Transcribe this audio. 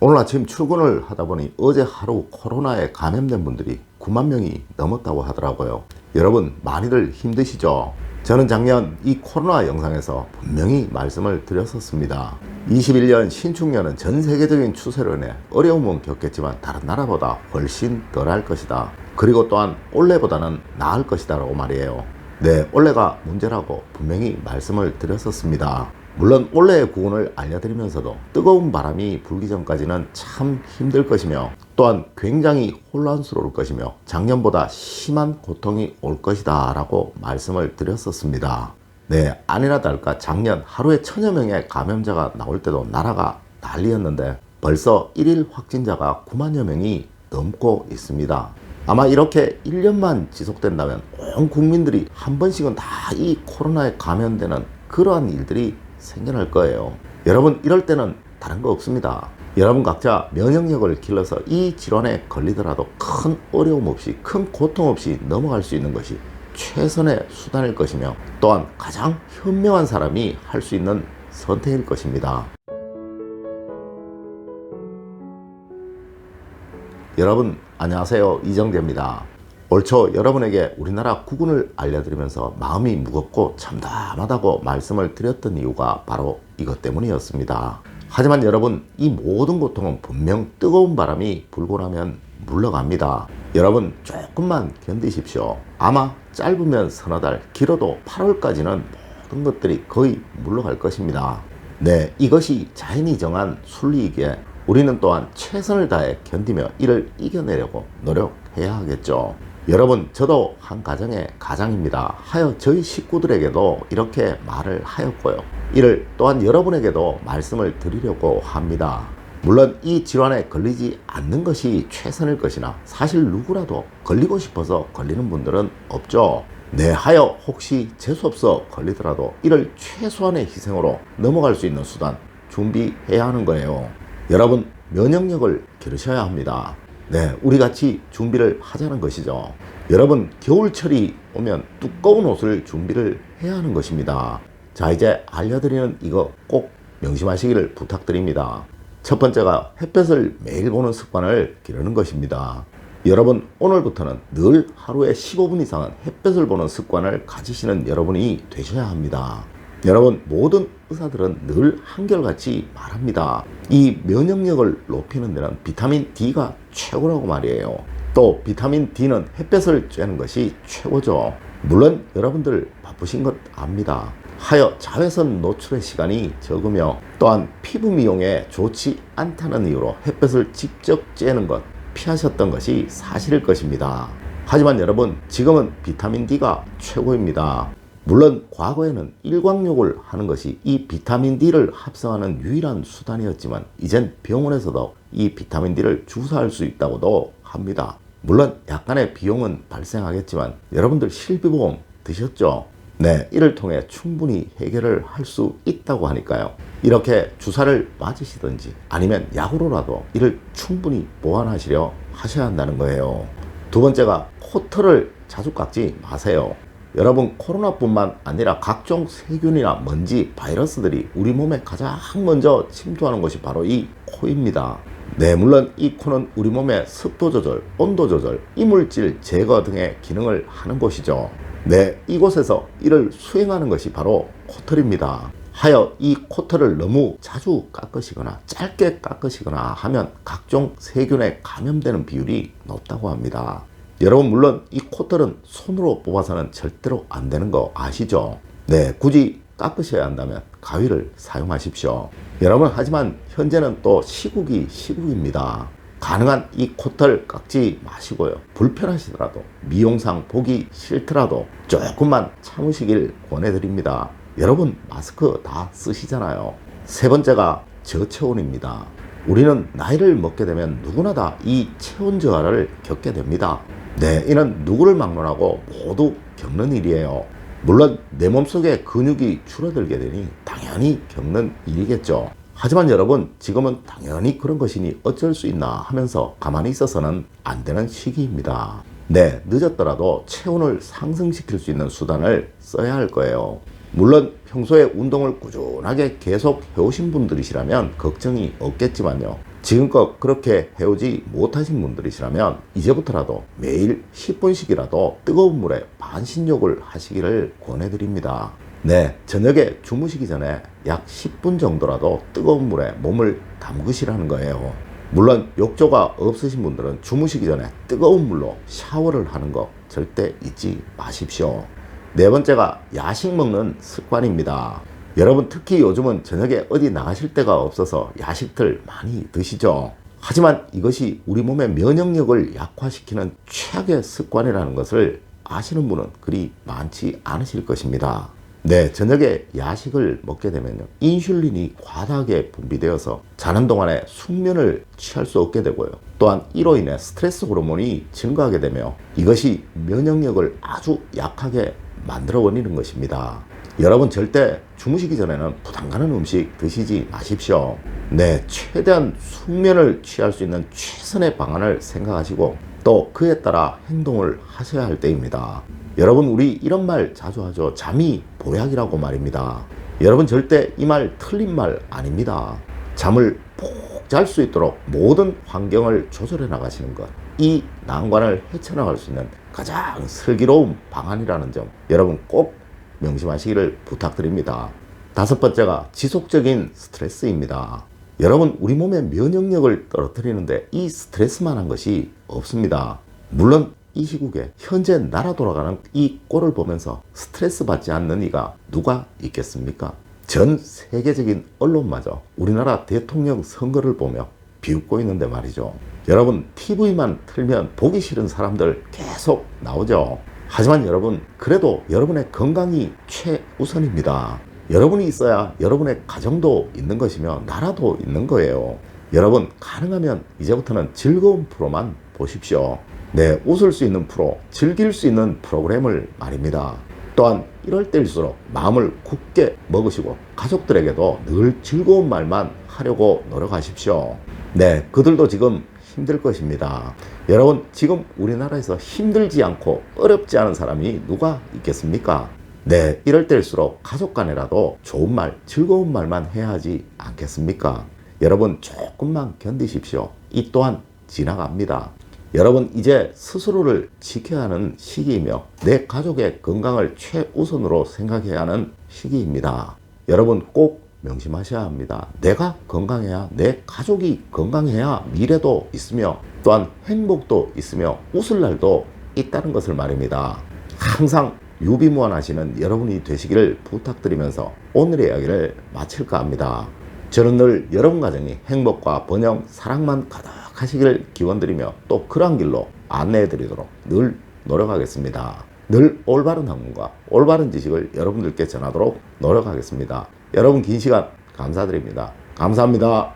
오늘 아침 출근을 하다 보니 어제 하루 코로나에 감염된 분들이 9만 명이 넘었다고 하더라고요. 여러분 많이들 힘드시죠? 저는 작년 이 코로나 영상에서 분명히 말씀을 드렸었습니다. 21년 신축년은 전 세계적인 추세로 인해 어려움은 겪겠지만 다른 나라보다 훨씬 덜할 것이다. 그리고 또한 올해보다는 나을 것이다 라고 말이에요. 네, 올해가 문제라고 분명히 말씀을 드렸었습니다. 물론 올해의 구운을 알려드리면서도 뜨거운 바람이 불기 전까지는 참 힘들 것이며 또한 굉장히 혼란스러울 것이며 작년보다 심한 고통이 올 것이다 라고 말씀을 드렸었습니다. 네, 아니나 다를까 작년 하루에 1000여 명의 감염자가 나올 때도 나라가 난리였는데 벌써 1일 확진자가 9만여 명이 넘고 있습니다. 아마 이렇게 1년만 지속된다면 온 국민들이 한 번씩은 다 이 코로나에 감염되는 그러한 일들이 생겨날 거예요. 여러분 이럴 때는 다른 거 없습니다. 여러분 각자 면역력을 길러서 이 질환에 걸리더라도 큰 어려움 없이 큰 고통 없이 넘어갈 수 있는 것이 최선의 수단일 것이며 또한 가장 현명한 사람이 할 수 있는 선택일 것입니다. 여러분 안녕하세요, 이정재입니다. 올 초 여러분에게 우리나라 구군을 알려드리면서 마음이 무겁고 참담하다고 말씀을 드렸던 이유가 바로 이것 때문이었습니다. 하지만 여러분 이 모든 고통은 분명 뜨거운 바람이 불고 나면 물러갑니다. 여러분 조금만 견디십시오. 아마 짧으면 서너 달, 길어도 8월까지는 모든 것들이 거의 물러갈 것입니다. 네, 이것이 자연이 정한 순리이기에 우리는 또한 최선을 다해 견디며 이를 이겨내려고 노력해야 하겠죠. 여러분 저도 한 가정의 가장입니다. 하여 저희 식구들에게도 이렇게 말을 하였고요. 이를 또한 여러분에게도 말씀을 드리려고 합니다. 물론 이 질환에 걸리지 않는 것이 최선일 것이나 사실 누구라도 걸리고 싶어서 걸리는 분들은 없죠. 네, 하여 혹시 재수없어 걸리더라도 이를 최소한의 희생으로 넘어갈 수 있는 수단 준비해야 하는 거예요. 여러분 면역력을 기르셔야 합니다. 네, 우리 같이 준비를 하자는 것이죠. 여러분 겨울철이 오면 두꺼운 옷을 준비를 해야 하는 것입니다. 자, 이제 알려드리는 이거 꼭 명심하시기를 부탁드립니다. 첫 번째가 햇볕을 매일 보는 습관을 기르는 것입니다. 여러분 오늘부터는 늘 하루에 15분 이상은 햇볕을 보는 습관을 가지시는 여러분이 되셔야 합니다. 여러분 모든 의사들은 늘 한결같이 말합니다. 이 면역력을 높이는 데는 비타민 D가 최고라고 말이에요. 또 비타민 D는 햇볕을 쬐는 것이 최고죠. 물론 여러분들 바쁘신 것 압니다. 하여 자외선 노출의 시간이 적으며 또한 피부 미용에 좋지 않다는 이유로 햇볕을 직접 쬐는 것 피하셨던 것이 사실일 것입니다. 하지만 여러분 지금은 비타민 D가 최고입니다. 물론 과거에는 일광욕을 하는 것이 이 비타민 D를 합성하는 유일한 수단이었지만 이젠 병원에서도 이 비타민 D를 주사할 수 있다고도 합니다. 물론 약간의 비용은 발생하겠지만 여러분들 실비보험 드셨죠? 네, 이를 통해 충분히 해결을 할 수 있다고 하니까요. 이렇게 주사를 맞으시든지 아니면 약으로라도 이를 충분히 보완하시려 하셔야 한다는 거예요. 두 번째가 코털을 자주 깎지 마세요. 여러분 코로나뿐만 아니라 각종 세균이나 먼지, 바이러스들이 우리 몸에 가장 먼저 침투하는 것이 바로 이 코입니다. 네, 물론 이 코는 우리 몸의 습도 조절, 온도 조절, 이물질 제거 등의 기능을 하는 곳이죠. 네, 이곳에서 이를 수행하는 것이 바로 코털입니다. 하여 이 코털을 너무 자주 깎으시거나 짧게 깎으시거나 하면 각종 세균에 감염되는 비율이 높다고 합니다. 여러분 물론 이 코털은 손으로 뽑아서는 절대로 안 되는 거 아시죠? 네, 굳이 깎으셔야 한다면 가위를 사용하십시오. 여러분 하지만 현재는 또 시국입니다. 가능한 이 코털 깎지 마시고요. 불편하시더라도 미용상 보기 싫더라도 조금만 참으시길 권해드립니다. 여러분 마스크 다 쓰시잖아요. 세 번째가 저체온입니다. 우리는 나이를 먹게 되면 누구나 다 이 체온 저하를 겪게 됩니다. 네, 이는 누구를 막론하고 모두 겪는 일이에요. 물론 내 몸속에 근육이 줄어들게 되니 당연히 겪는 일이겠죠. 하지만 여러분 지금은 당연히 그런 것이니 어쩔 수 있나 하면서 가만히 있어서는 안 되는 시기입니다. 네, 늦었더라도 체온을 상승시킬 수 있는 수단을 써야 할 거예요. 물론 평소에 운동을 꾸준하게 계속 해오신 분들이시라면 걱정이 없겠지만요. 지금껏 그렇게 해오지 못하신 분들이시라면 이제부터라도 매일 10분씩이라도 뜨거운 물에 반신욕을 하시기를 권해드립니다. 네, 저녁에 주무시기 전에 약 10분 정도라도 뜨거운 물에 몸을 담그시라는 거예요. 물론 욕조가 없으신 분들은 주무시기 전에 뜨거운 물로 샤워를 하는 거 절대 잊지 마십시오. 네 번째가 야식 먹는 습관입니다. 여러분 특히 요즘은 저녁에 어디 나가실 데가 없어서 야식들 많이 드시죠. 하지만 이것이 우리 몸의 면역력을 약화시키는 최악의 습관이라는 것을 아시는 분은 그리 많지 않으실 것입니다. 네, 저녁에 야식을 먹게 되면요, 인슐린이 과다하게 분비되어서 자는 동안에 숙면을 취할 수 없게 되고요. 또한 이로 인해 스트레스 호르몬이 증가하게 되며 이것이 면역력을 아주 약하게 만들어 버리는 것입니다. 여러분 절대 주무시기 전에는 부담 가는 음식 드시지 마십시오. 네, 최대한 숙면을 취할 수 있는 최선의 방안을 생각하시고 또 그에 따라 행동을 하셔야 할 때입니다. 여러분 우리 이런 말 자주 하죠. 잠이 보약이라고 말입니다. 여러분 절대 이 말 틀린 말 아닙니다. 잠을 푹 잘 수 있도록 모든 환경을 조절해 나가시는 것, 이 난관을 헤쳐나갈 수 있는 가장 슬기로운 방안이라는 점 여러분 꼭 명심하시기를 부탁드립니다. 다섯 번째가 지속적인 스트레스입니다. 여러분 우리 몸의 면역력을 떨어뜨리는데 이 스트레스만한 것이 없습니다. 물론 이 시국에 현재 나라 돌아가는 이 꼴을 보면서 스트레스 받지 않는 이가 누가 있겠습니까? 전 세계적인 언론마저 우리나라 대통령 선거를 보며 비웃고 있는데 말이죠. 여러분 TV만 틀면 보기 싫은 사람들 계속 나오죠. 하지만 여러분 그래도 여러분의 건강이 최우선입니다. 여러분이 있어야 여러분의 가정도 있는 것이며 나라도 있는 거예요. 여러분 가능하면 이제부터는 즐거운 프로만 보십시오. 네, 웃을 수 있는 프로, 즐길 수 있는 프로그램을 말입니다. 또한 이럴 때일수록 마음을 굳게 먹으시고 가족들에게도 늘 즐거운 말만 하려고 노력하십시오. 네, 그들도 지금 힘들 것입니다. 여러분 지금 우리나라에서 힘들지 않고 어렵지 않은 사람이 누가 있겠습니까? 네, 이럴 때일수록 가족 간에라도 좋은 말, 즐거운 말만 해야 하지 않겠습니까? 여러분 조금만 견디십시오. 이 또한 지나갑니다. 여러분 이제 스스로를 지켜야 하는 시기이며 내 가족의 건강을 최우선으로 생각해야 하는 시기입니다. 여러분 꼭 명심하셔야 합니다. 내가 건강해야 내 가족이 건강해야 미래도 있으며 또한 행복도 있으며 웃을 날도 있다는 것을 말입니다. 항상 유비무환하시는 여러분이 되시기를 부탁드리면서 오늘의 이야기를 마칠까 합니다. 저는 늘 여러분 가정이 행복과 번영, 사랑만 가득하시기를 기원드리며 또 그런 길로 안내해 드리도록 늘 노력하겠습니다. 늘 올바른 학문과 올바른 지식을 여러분들께 전하도록 노력하겠습니다. 여러분 긴 시간 감사드립니다. 감사합니다.